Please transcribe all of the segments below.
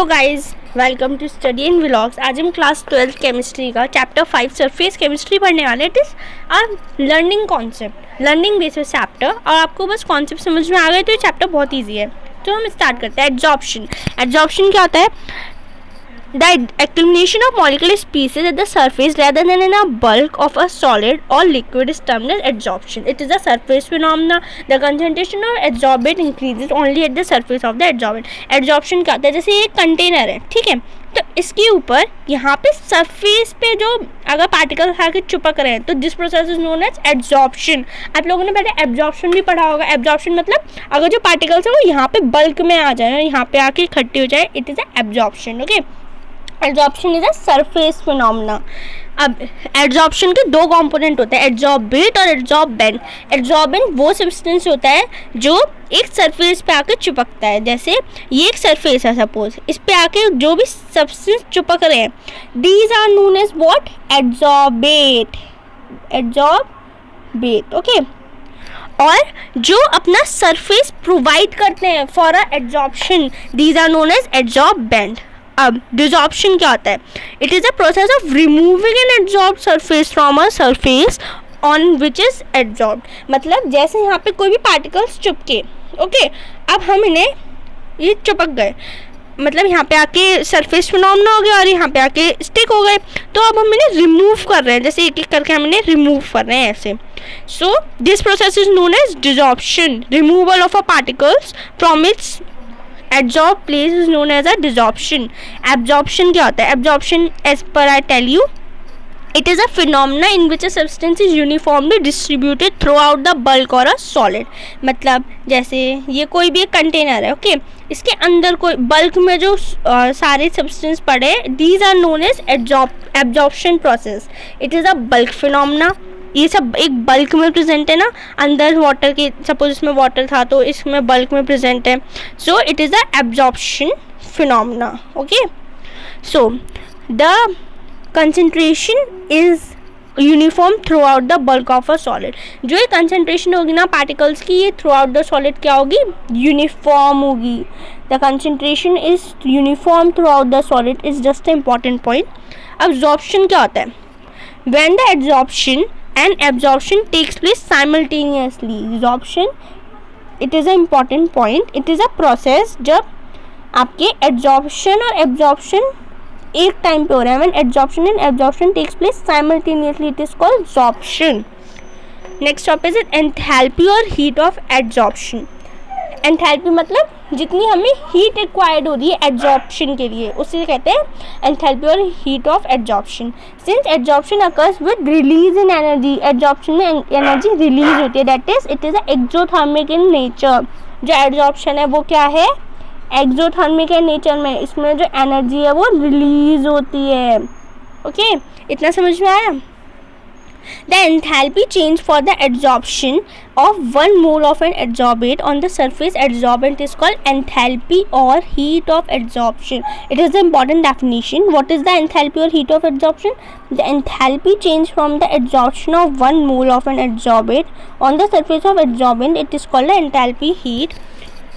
Hello guys, welcome to study in vlogs. आज हम class 12 chemistry का चैप्टर 5 सरफेस केमिस्ट्री पढ़ने वाले। It is a learning concept, learning based chapter, और आपको बस कॉन्सेप्ट समझ में आ गए तो ये चैप्टर बहुत ईजी है। तो हम स्टार्ट करते हैं। एडजॉर्प्शन। एडजॉर्प्शन क्या होता है? The accumulation of molecular species at the surface rather than in a bulk of a solid or liquid is termed as adsorption. It is a surface phenomena. The concentration of adsorbate increases only at the surface of the adsorbent. Adsorption क्या होता है? जैसे ये container है, ठीक है, तो इसके ऊपर यहाँ पे सरफेस पे जो अगर पार्टिकल्स आके चिपक रहे हैं तो this process is known as adsorption. आप लोगों ने पहले एब्जॉर्प्शन भी पढ़ा होगा। एब्जॉर्प्शन मतलब अगर जो पार्टिकल्स है वो यहाँ पे बल्क में आ जाए, यहाँ पे आके इकट्ठे हो जाए, it is a absorption. Okay, adsorption is a surface phenomena. अब एडजॉर्प्शन के दो कंपोनेंट होते हैं, एडजॉर्बेट और एडजॉर्बेंट। एडजॉर्बेंट वो सब्सटेंस होता है जो एक सरफेस पे आके चिपकता है। जैसे ये एक सरफेस है, सपोज इस पे आके जो भी सब्सटेंस चिपक रहे हैं, these are known as what? Adsorbate. Adsorbate, okay. और जो अपना सरफेस प्रोवाइड करते हैं for a adsorption, these are known as adsorbent. अब डिसॉर्प्शन क्या होता है? It is a process of removing an adsorb surface from a surface on which is adsorb. मतलब जैसे यहाँ पे कोई भी पार्टिकल्स चिपके, ओके, अब हम इन्हें ये चिपक गए, मतलब यहाँ पे आके सरफेस फिनोमेना हो गया और यहाँ पे आके स्टिक हो गए, तो अब हम इन्हें रिमूव कर रहे हैं, जैसे एक एक करके हम इन्हें रिमूव कर रहे हैं ऐसे। So this process is known as desorption, removal of a particles from its adsorb place is known as a desorption. Absorption क्या होता है? Absorption, as per I tell you, it is a phenomena in which a substance is uniformly distributed throughout the bulk or a solid. मतलब जैसे ये कोई भी एक container है, ओके, इसके अंदर कोई बल्क में जो सारे सब्सटेंस पड़े, these are known as absorption process. It is a bulk phenomena. ये सब एक बल्क में प्रेजेंट है ना, अंदर वाटर के, सपोज इसमें वाटर था तो इसमें बल्क में प्रेजेंट है। So it is the absorption phenomena. Okay, so the concentration is uniform through out the bulk of a solid. जो ये कंसंट्रेशन होगी ना पार्टिकल्स की, ये थ्रू आउट द सॉलिड क्या होगी? यूनिफॉर्म होगी। The concentration is uniform through out the solid is just a important point. Absorption क्या होता है? When the absorption and absorption takes place simultaneously. Absorption, it is an important point. It is a process जब आपके adsorption और absorption एक time पे हो रहा है। When adsorption and absorption takes place simultaneously, it is called absorption. Next topic is enthalpy और heat of adsorption. Enthalpy मतलब जितनी हमें हीट रिक्वायर्ड हो रही है एडजॉर्प्शन के लिए, उसे कहते हैं एंथैल्पी और heat of adsorption. Since adsorption occurs with release in energy, adsorption में एनर्जी रिलीज होती है, that is it is a exothermic in nature. जो एडजॉर्प्शन है वो क्या है? एक्सोथर्मिक है नेचर में, इसमें जो एनर्जी है वो रिलीज होती है। ओके, इतना समझ में आया? The enthalpy change for the adsorption of 1 mole of an adsorbate on the surface adsorbent is called enthalpy or heat of adsorption. It is the important definition. What is the enthalpy or heat of adsorption? The enthalpy change from the adsorption of 1 mole of an adsorbate on the surface of adsorbent, it is called the enthalpy, heat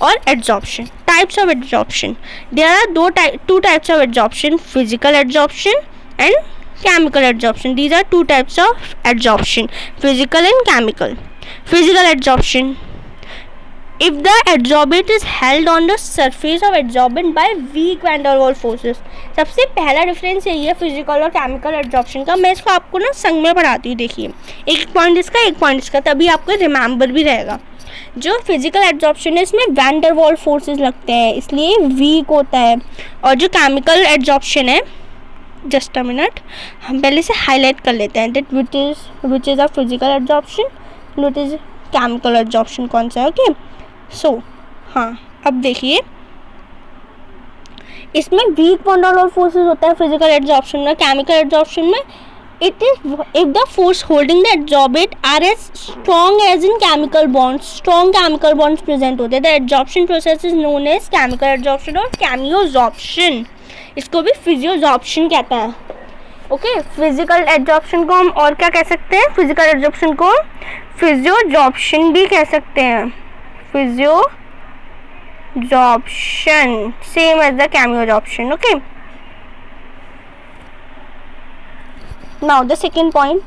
or adsorption. Types of adsorption. There are two types of adsorption: physical adsorption and chemical adsorption. These are two types of adsorption, physical and chemical. Physical adsorption, if the adsorbate is held on the surface of adsorbent by weak van der Waals forces. सबसे पहला difference यही है physical और chemical adsorption का। मैं इसको आपको ना संग में पढ़ाती हूँ। देखिए, एक पॉइंट इसका, एक पॉइंट इसका, तभी आपको रिमेंबर भी रहेगा। जो फिजिकल एडजॉर्प्शन है इसमें वैन डर वाल्स फोर्सेस लगते हैं, इसलिए वीक होता है। और जो केमिकल एडजॉर्प्शन है, जस्ट अ मिनट, हम पहले से हाईलाइट कर लेते हैं that which is a physical adsorption, which is chemical adsorption कौन सा है। ओके, सो हाँ, अब देखिए इसमें weak van der Waals forces होता है फिजिकल एडजॉर्प्शन में। केमिकल एडजॉर्प्शन में it is if the force holding the adsorbate are as strong as in chemical bonds, strong chemical bonds present होते हैं। The adsorption process is known as chemical adsorption और chemisorption. इसको भी फिजियोजॉर्प्शन कहता है। Okay, physical adsorption को हम और क्या कह सकते हैं? फिजिकल एडजॉर्प्शन को फिजियोजॉर्प्शन भी कह सकते हैं। Physio absorption, same as the chemical absorption. Okay. Now the second point,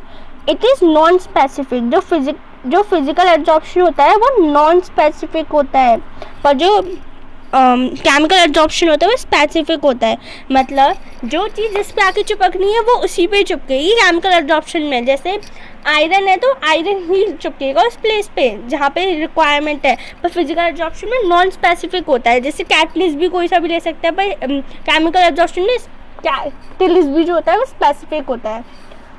it is non-specific. जो फिजिकल एब्जॉर्प्शन होता है वो नॉन स्पेसिफिक होता है, पर जो केमिकल एब्जॉर्प्शन होता है वो स्पेसिफिक होता है. मतलब जो चीज़ जिस पे आके चिपकनी है वो उसी पे चिपकेगी केमिकल एब्जॉर्प्शन में. जैसे आयरन है तो आयरन ही चिपकेगा उस प्लेस पे जहाँ पे रिक्वायरमेंट है, पर फिजिकल एब्जॉर्प्शन में नॉन स्पेसिफिक होता है. जैसे कैटलिस्ट भी कोई सा भी ले सकता है, पर केमिकल एब्जॉर्प्शन में कैटलिस्ट भी जो होता है वो स्पेसिफिक होता है.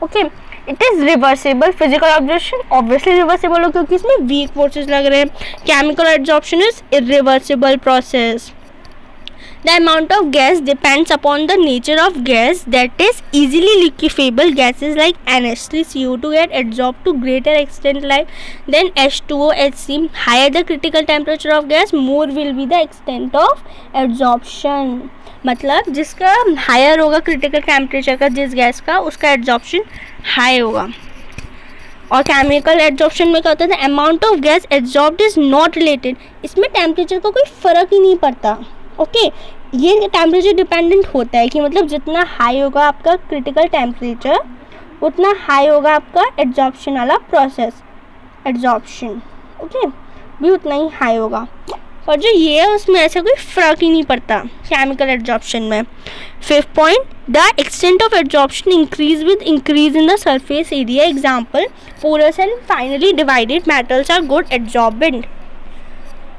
Okay. It is reversible. Physical absorption obviously reversible हो क्योंकि इसमें वीक फोर्सेस लग रहे हैं. Chemical absorption is irreversible process. The amount of gas depends upon the nature of gas. That is easily liquefiable gases like NH3, CO2 get absorbed to greater extent like than H2O, HC. Higher the critical temperature of gas, more will be the extent of absorption. मतलब जिसका higher होगा critical temperature का जिस gas का, उसका absorption high होगा. और chemical absorption में क्या होता है, amount of gas absorbed is not related. इसमें टेम्परेचर का कोई फ़र्क ही नहीं पड़ता. ओके. ये टेम्परेचर डिपेंडेंट होता है कि मतलब जितना हाई होगा आपका क्रिटिकल टेम्परेचर उतना हाई होगा आपका एब्जॉर्प्शन वाला प्रोसेस, एब्जॉर्प्शन. ओके. भी उतना ही हाई होगा. और जो ये है उसमें ऐसा कोई फ़र्क ही नहीं पड़ता केमिकल एब्जॉर्प्शन में. Fifth point, the extent of absorption increase with increase in the surface area. Example, porous and finally divided metals are good absorbent.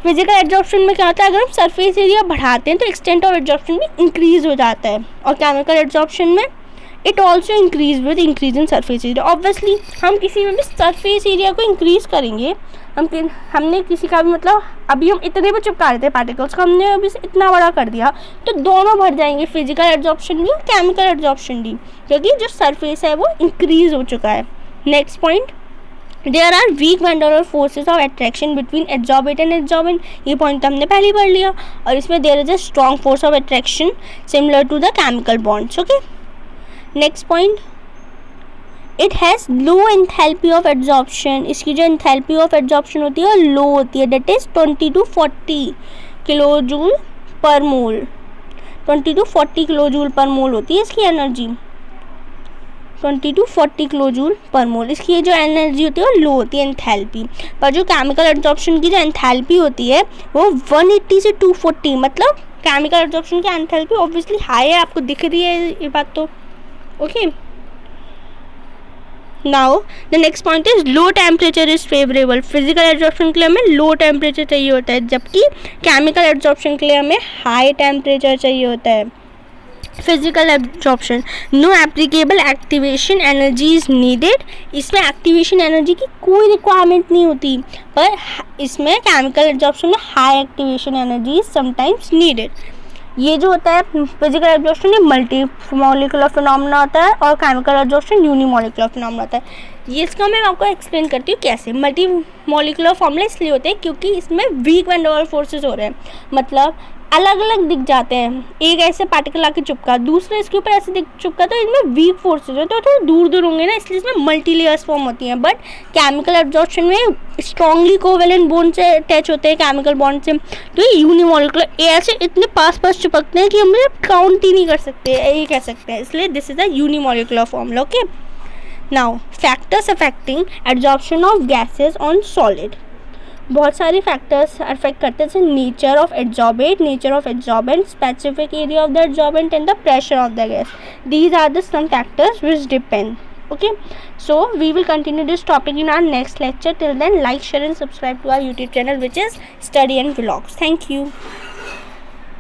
Physical absorption में क्या होता है, अगर हम सरफेस एरिया बढ़ाते हैं तो एक्सटेंट ऑफ एब्जॉर्प्शन भी इंक्रीज हो जाता है. और केमिकल एब्जॉर्प्शन में it also increase with increase in surface area. Obviously हम किसी में भी सरफेस एरिया को इंक्रीज करेंगे. हमने किसी का भी मतलब अभी हम इतने पे चिपका रहे थे पार्टिकल्स को, हमने अभी से इतना बड़ा कर दिया तो दोनों बढ़ जाएंगे, फिजिकल एब्जॉर्प्शन भी और केमिकल एब्जॉर्प्शन भी, क्योंकि जो सरफेस है वो इंक्रीज हो चुका है. Next point, there are weak van der forces of attraction between absorbent and absorbent. ये पॉइंट हमने पहले ही पढ़ लिया. और इसमें there is a strong force of attraction similar to the chemical bonds. Okay. Next point, it has low enthalpy of absorption. इसकी जो एंथैल्पी ऑफ एब्जॉर्प्शन होती है वो लो होती है. That is 20 to 40 kilo joule पर मोल. 20 to 40 किलो जूल पर मोल होती है इसकी एनर्जी. 20 to 40 किलो जूल पर मोल. इसकी ये जो एनर्जी होती है वो लो होती है एंथैल्पी. पर जो केमिकल एब्जॉर्प्शन की जो एंथैल्पी होती है वो 180 से 240. मतलब केमिकल एब्जॉर्प्शन की एंथैल्पी ऑब्वियसली हाई है, आपको दिख रही है ये बात तो. Okay. Now the next point is low temperature is favourable. Physical absorption के लिए हमें लो टेम्परेचर चाहिए होता है, जबकि केमिकल एब्जॉर्प्शन के लिए हमें हाई टेम्परेचर चाहिए होता है. Physical absorption, no applicable activation energy is needed. इसमें एक्टिवेशन एनर्जी की कोई रिक्वायरमेंट नहीं होती, पर इसमें केमिकल एब्जॉर्प्शन में high activation energy is sometimes needed. ये जो होता है फिजिकल एब्जॉर्प्शन ये मल्टी मॉलिक्यूलर फिनोमेना होता है और chemical absorption uni molecular phenomena होता है. ये इसका मैं आपको एक्सप्लेन करती हूँ कैसे. मल्टी मॉलिक्यूलर फॉर्मूला इसलिए होते हैं क्योंकि इसमें वीक वैन डेर फोर्सेस हो रहे हैं. मतलब अलग अलग दिख जाते हैं. एक ऐसे पार्टिकल आके चिपका, दूसरा इसके ऊपर ऐसे दिख चिपका, तो इनमें वीक फोर्सेज है तो थोड़े दूर दूर होंगे ना, इसलिए इसमें मल्टी लेयर्स फॉर्म होती हैं. बट केमिकल एब्जॉर्प्शन में स्ट्रॉन्गली कोवेलेंट बॉन्ड से अटैच होते हैं केमिकल बॉन्ड से, तो ये यूनिमॉलिक्यूलर ऐसे इतने पास पास चिपकते हैं कि हम काउंट ही नहीं कर सकते, ये कह सकते हैं. इसलिए this is a unimolecular formula. Okay. Now factors affecting absorption of gases on solid. बहुत सारे फैक्टर्स अफेक्ट करते हैं, जैसे nature of absorbent, specific area of the absorbent and the pressure of the gas. These are the some factors which depend. Okay, so we will continue this topic in our next lecture. Till then, like, share and subscribe to our YouTube channel, which is Study and Vlogs. Thank you.